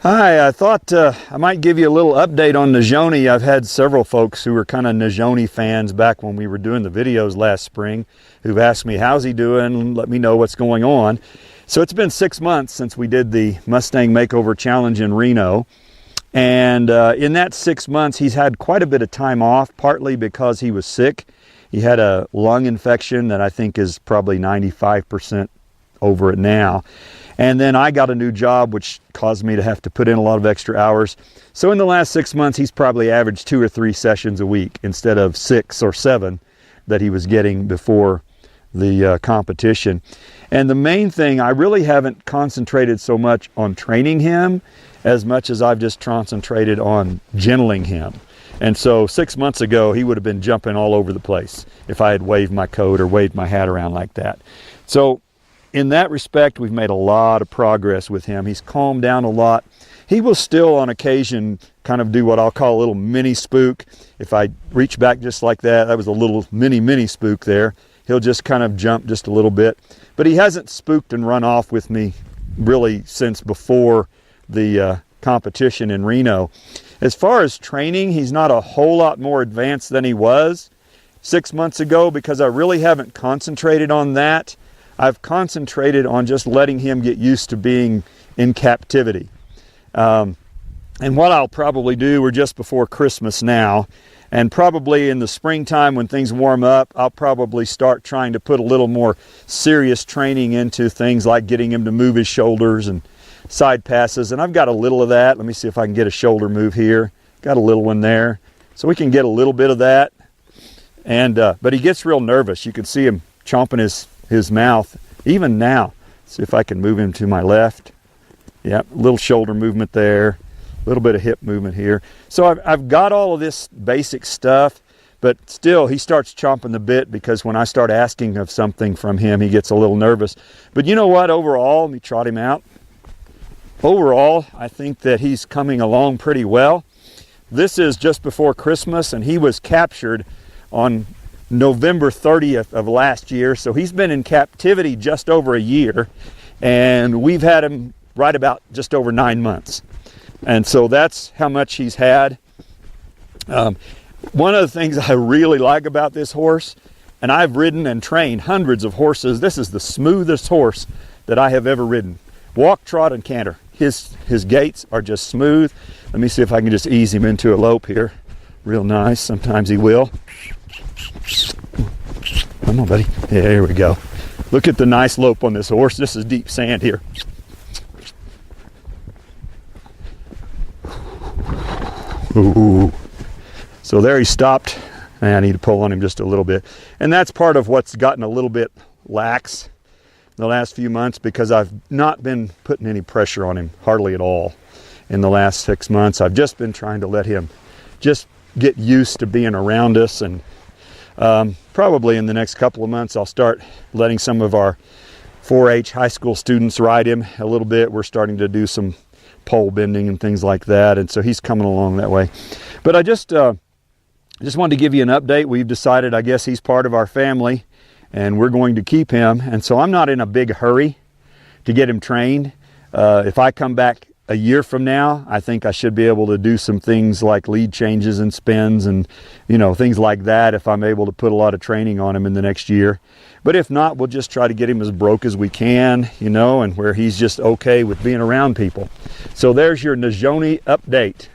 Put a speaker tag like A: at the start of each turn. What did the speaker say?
A: Hi, I thought I might give you a little update on Najoni. I've had several folks who were kind of Najoni fans back when we were doing the videos last spring who've asked me, how's he doing? Let me know what's going on. So it's been 6 months since we did the Mustang Makeover Challenge in Reno. And in that 6 months, he's had quite a bit of time off, partly because he was sick. He had a lung infection that I think is probably 95% over it now. And then I got a new job, which caused me to have to put in a lot of extra hours. So in the last 6 months, he's probably averaged 2 or 3 sessions a week instead of 6 or 7 that he was getting before the competition. And the main thing, I really haven't concentrated so much on training him as much as I've just concentrated on gentling him. And so 6 months ago, he would have been jumping all over the place if I had waved my coat or waved my hat around like that. So in that respect, we've made a lot of progress with him. He's calmed down a lot. He will still on occasion kind of do what I'll call a little mini spook. If I reach back just like that, that was a little mini spook there. He'll just kind of jump just a little bit. But he hasn't spooked and run off with me really since before the competition in Reno. As far as training, he's not a whole lot more advanced than he was 6 months ago because I really haven't concentrated on that. I've concentrated on just letting him get used to being in captivity. And what I'll probably do, we're just before Christmas now, and probably in the springtime when things warm up, I'll probably start trying to put a little more serious training into things like getting him to move his shoulders and side passes. And I've got a little of that. Let me see if I can get a shoulder move here. Got a little one there. So we can get a little bit of that. And but he gets real nervous. You can see him chomping his mouth even now. See if I can move him to my left. Yep, little shoulder movement there, a little bit of hip movement here. So I've got all of this basic stuff, but still he starts chomping the bit because when I start asking of something from him, he gets a little nervous. But you know what, overall, let me trot him out. Overall, I think that he's coming along pretty well. This is just before Christmas, and he was captured on November 30th of last year. So he's been in captivity just over a year, and we've had him right about just over 9 months. And so that's how much he's had. One of the things I really like about this horse, and I've ridden and trained hundreds of horses, this is the smoothest horse that I have ever ridden. Walk, trot, and canter. His gaits are just smooth. Let me see if I can just ease him into a lope here. Real nice. Sometimes he will. Come on, buddy. Yeah, here we go. Look at the nice lope on this horse. This is deep sand here. Ooh. So there he stopped. I need to pull on him just a little bit. And that's part of what's gotten a little bit lax the last few months because I've not been putting any pressure on him hardly at all in the last 6 months. I've just been trying to let him just get used to being around us, and probably in the next couple of months I'll start letting some of our 4-H high school students ride him a little bit. We're starting to do some pole bending and things like that, and so he's coming along that way. But I just wanted to give you an update. We've decided, I guess, he's part of our family and we're going to keep him, and so I'm not in a big hurry to get him trained. If I come back a year from now, I think I should be able to do some things like lead changes and spins and things like that if I'm able to put a lot of training on him in the next year. But if not, we'll just try to get him as broke as we can, and where he's just okay with being around people. So there's your Najoni update.